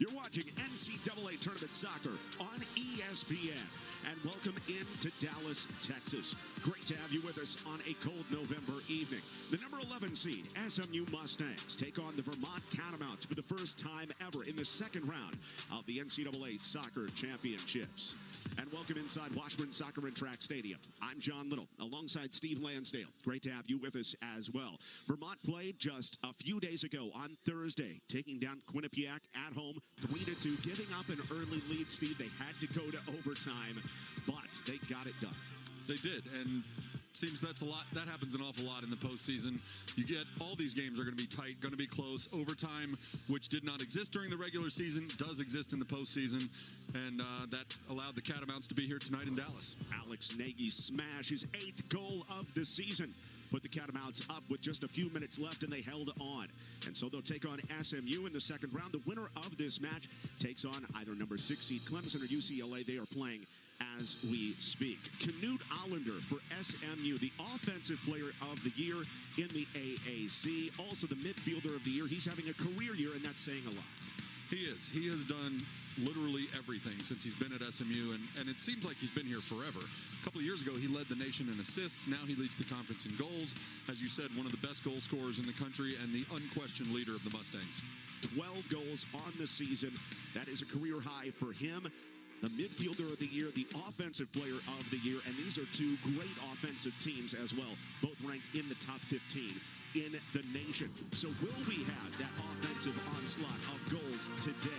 You're watching NCAA Tournament Soccer on ESPN. And welcome into Dallas, Texas. Great to have you with us on a cold November evening. The number 11 seed, SMU Mustangs, take on the Vermont Catamounts for the first time ever in the second round of the NCAA Soccer Championships. And welcome inside Washburn Soccer and Track Stadium. I'm John Little, alongside Steve Lansdale. Great to have you with us as well. Vermont played just a few days ago on Thursday, taking down Quinnipiac at home, 3-2, giving up an early lead, Steve. They had to go to overtime, but they got it done. They did, and seems that's a lot. That happens an awful lot in the postseason. You get all these games are going to be tight, going to be close. Overtime, which did not exist during the regular season, does exist in the postseason, and that allowed the Catamounts to be here tonight in Dallas. Alex Nagy's smash, his 8th goal of the season, put the Catamounts up with just a few minutes left, and they held on. And so they'll take on SMU in the second round. The winner of this match takes on either number 6 seed Clemson or UCLA. They are playing as we speak. Knut Allender for SMU, the offensive player of the year in the AAC, also the midfielder of the year. He's having a career year, and that's saying a lot. He is. He has done literally everything since he's been at SMU, and it seems like he's been here forever. A couple of years ago, he led the nation in assists. Now he leads the conference in goals. As you said, one of the best goal scorers in the country and the unquestioned leader of the Mustangs. 12 goals on the season. That is a career high for him. The midfielder of the year, the offensive player of the year, and these are two great offensive teams as well, both ranked in the top 15 in the nation. So will we have that offensive onslaught of goals today,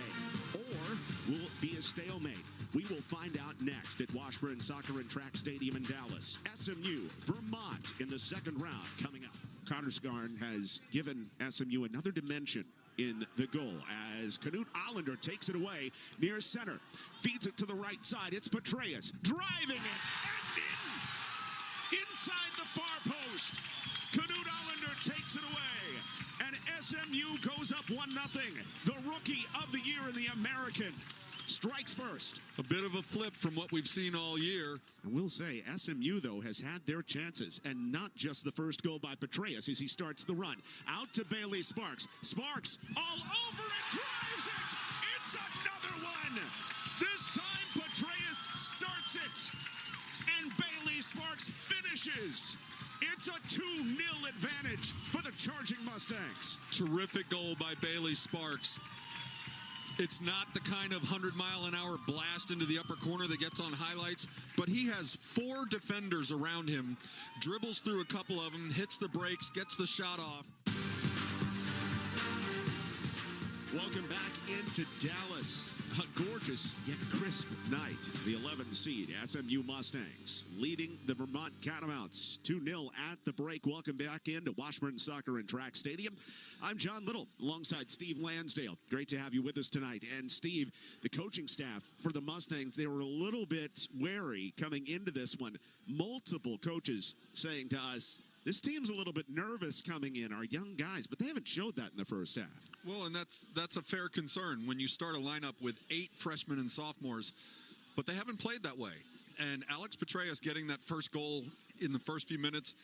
or will it be a stalemate? We will find out next at Washburn Soccer and Track Stadium in Dallas. SMU, Vermont in the second round coming up. Connor Scarn has given SMU another dimension in the goal as Knut Allender takes it away near center. Feeds it to the right side. It's Petraeus driving it and in. Inside the far post. Knut Allender takes it away. And SMU goes up 1-0. The rookie of the year in the American strikes first. A bit of a flip from what we've seen all year. I will say, SMU, though, has had their chances, and not just the first goal by Petraeus as he starts the run. Out to Bailey Sparks. Sparks all over it, drives it! It's another one! This time, Petraeus starts it, and Bailey Sparks finishes. It's a 2-0 advantage for the Charging Mustangs. Terrific goal by Bailey Sparks. It's not the kind of 100-mile-an-hour blast into the upper corner that gets on highlights, but he has 4 defenders around him, dribbles through a couple of them, hits the brakes, gets the shot off. Welcome back into Dallas. A gorgeous yet crisp night. The 11 seed SMU Mustangs leading the Vermont Catamounts 2-0 at the break. Welcome back into Washburn Soccer and Track Stadium. I'm John Little alongside Steve Lansdale. Great to have you with us tonight. And Steve, the coaching staff for the Mustangs, they were a little bit wary coming into this one. Multiple coaches saying to us, this team's a little bit nervous coming in, our young guys, but they haven't showed that in the first half. Well, and that's a fair concern when you start a lineup with 8 freshmen and sophomores, but they haven't played that way. And Alex Petraeus getting that first goal in the first few minutes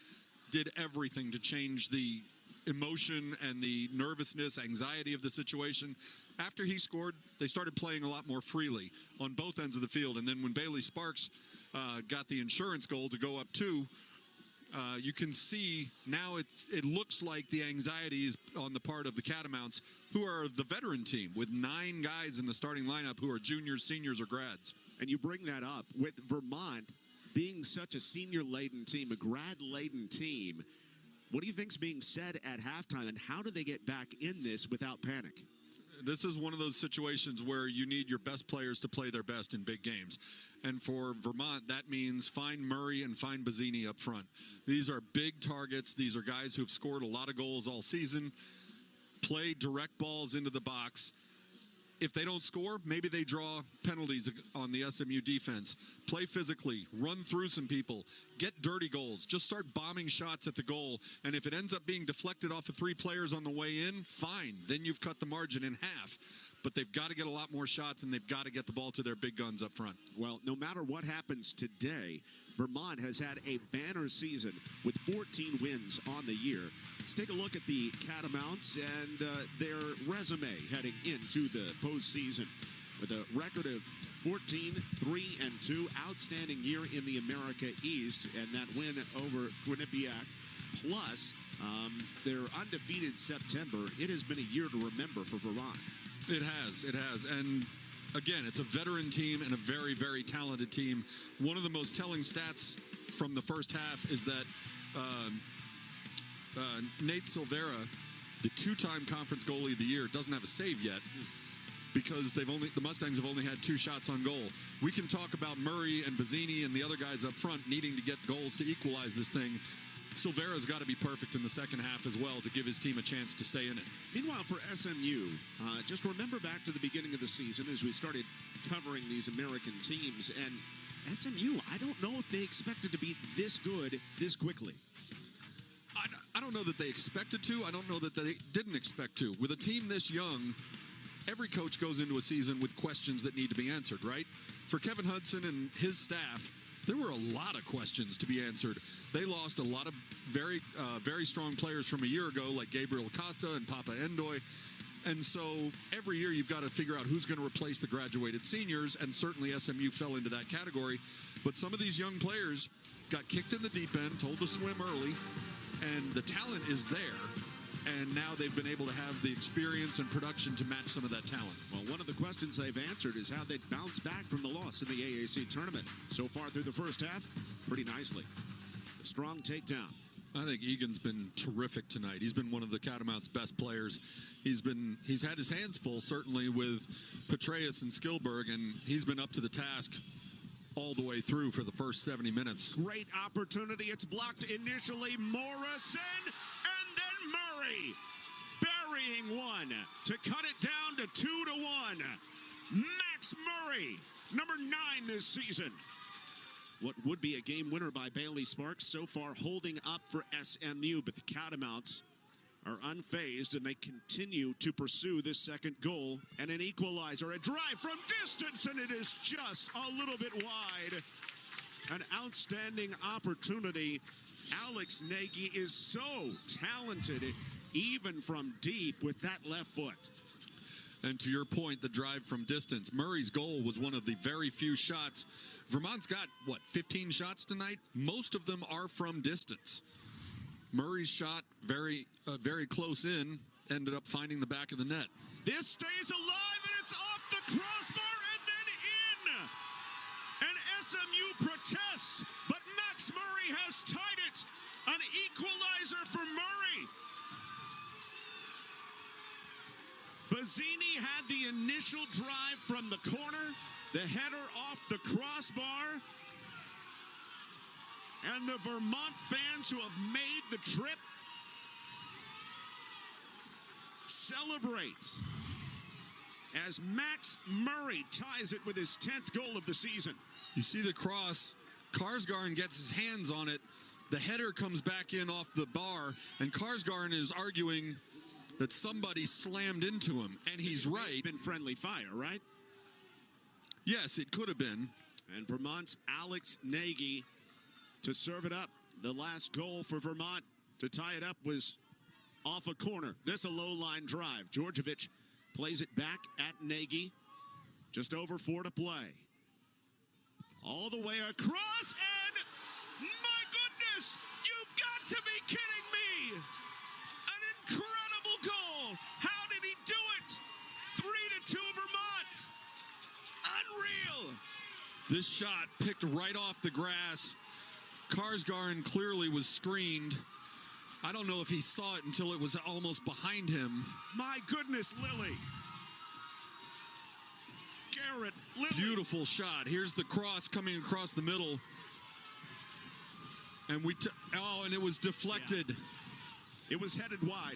did everything to change the emotion and the nervousness, anxiety of the situation. After he scored, they started playing a lot more freely on both ends of the field. And then when Bailey Sparks got the insurance goal to go up 2, you can see now it looks like the anxiety is on the part of the Catamounts, who are the veteran team with 9 guys in the starting lineup who are juniors, seniors, or grads. And you bring that up with Vermont being such a senior-laden team, a grad-laden team. What do you think's being said at halftime, and how do they get back in this without panic? This is one of those situations where you need your best players to play their best in big games. And for Vermont, that means find Murray and find Bazzini up front. These are big targets. These are guys who have scored a lot of goals all season, play direct balls into the box. If they don't score, maybe they draw penalties on the SMU defense. Play physically, run through some people, get dirty goals. Just start bombing shots at the goal. And if it ends up being deflected off of 3 players on the way in, fine. Then you've cut the margin in half. But they've got to get a lot more shots, and they've got to get the ball to their big guns up front. Well, no matter what happens today, Vermont has had a banner season with 14 wins on the year. Let's take a look at the Catamounts and their resume heading into the postseason. With a record of 14-3-2, outstanding year in the America East, and that win over Quinnipiac, plus their undefeated September. It has been a year to remember for Vermont. It has. And again, it's a veteran team and a very, very talented team. One of the most telling stats from the first half is that Nate Silvera, the two-time conference goalie of the year, doesn't have a save yet because the Mustangs have only had 2 shots on goal. We can talk about Murray and Bazzini and the other guys up front needing to get goals to equalize this thing. Silvera's got to be perfect in the second half as well to give his team a chance to stay in it. Meanwhile, for SMU, just remember back to the beginning of the season as we started covering these American teams, and SMU, I don't know if they expected to be this good this quickly. I don't know that they expected to. I don't know that they didn't expect to. With a team this young, every coach goes into a season with questions that need to be answered, right? For Kevin Hudson and his staff, there were a lot of questions to be answered. They lost a lot of very strong players from a year ago, like Gabriel Costa and Papa Endoy. And so every year you've got to figure out who's going to replace the graduated seniors, and certainly SMU fell into that category. But some of these young players got kicked in the deep end, told to swim early, and the talent is there. And now they've been able to have the experience and production to match some of that talent. Well, one of the questions they've answered is how they'd bounce back from the loss in the AAC tournament. So far through the first half, pretty nicely. A strong takedown. I think Egan's been terrific tonight. He's been one of the Catamounts' best players. He's had his hands full, certainly, with Petraeus and Skillberg, and he's been up to the task all the way through for the first 70 minutes. Great opportunity. It's blocked initially. Morrison, and then Murray burying one to cut it down to 2-1. Max Murray, number 9 this season. What would be a game winner by Bailey Sparks, so far holding up for SMU, but the Catamounts are unfazed, and they continue to pursue this second goal. And an equalizer, a drive from distance, and it is just a little bit wide. An outstanding opportunity. Alex Nagy is so talented, even from deep, with that left foot. And to your point, the drive from distance. Murray's goal was one of the very few shots. Vermont's got, 15 shots tonight? Most of them are from distance. Murray's shot, very close in, ended up finding the back of the net. This stays alive, and it's off the crossbar and then in. And SMU protests, but Max Murray has tied it. An equalizer for Murray. Bazzini had the initial drive from the corner, the header off the crossbar, and the Vermont fans who have made the trip celebrate as Max Murray ties it with his 10th goal of the season. You see the cross, Karsgarn gets his hands on it, the header comes back in off the bar, and Karsgarn is arguing that somebody slammed into him, and he's right. Been friendly fire, right? Yes, it could have been. And Vermont's Alex Nagy to serve it up. The last goal for Vermont to tie it up was off a corner. This a low-line drive. Georgievich plays it back at Nagy. Just over 4 to play. All the way across, and my goodness, you've got to be kidding me! An incredible goal! How did he do it? 3-2 Vermont! Unreal! This shot picked right off the grass. Karsgarn clearly was screened. I don't know if he saw it until it was almost behind him. My goodness, Lily. Garrett Lily. Beautiful shot. Here's the cross coming across the middle. And and it was deflected. Yeah. It was headed wide.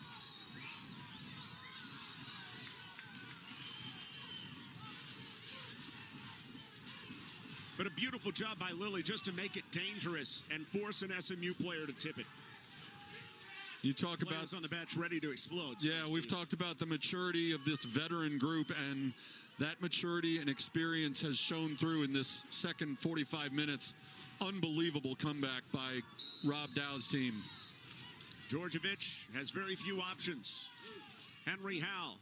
But a beautiful job by Lilly just to make it dangerous and force an SMU player to tip it. You talk Players about on the bench ready to explode. Yeah, we've talked about the maturity of this veteran group, and that maturity and experience has shown through in this second 45 minutes unbelievable comeback by Rob Dow's team. Djordjevic has very few options. Henry Howell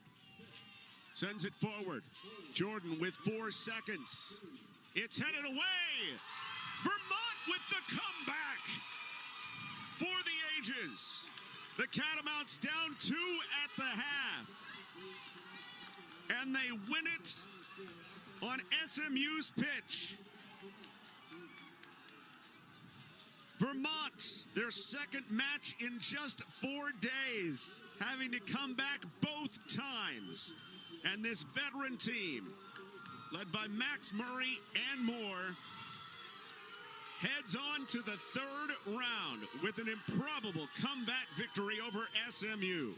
sends it forward. Jordan with 4 seconds. It's headed away. Vermont with the comeback for the ages. The Catamounts down 2 at the half. And they win it on SMU's pitch. Vermont, their second match in just 4 days, having to come back both times. And this veteran team, led by Max Murray and more, heads on to the 3rd round with an improbable comeback victory over SMU.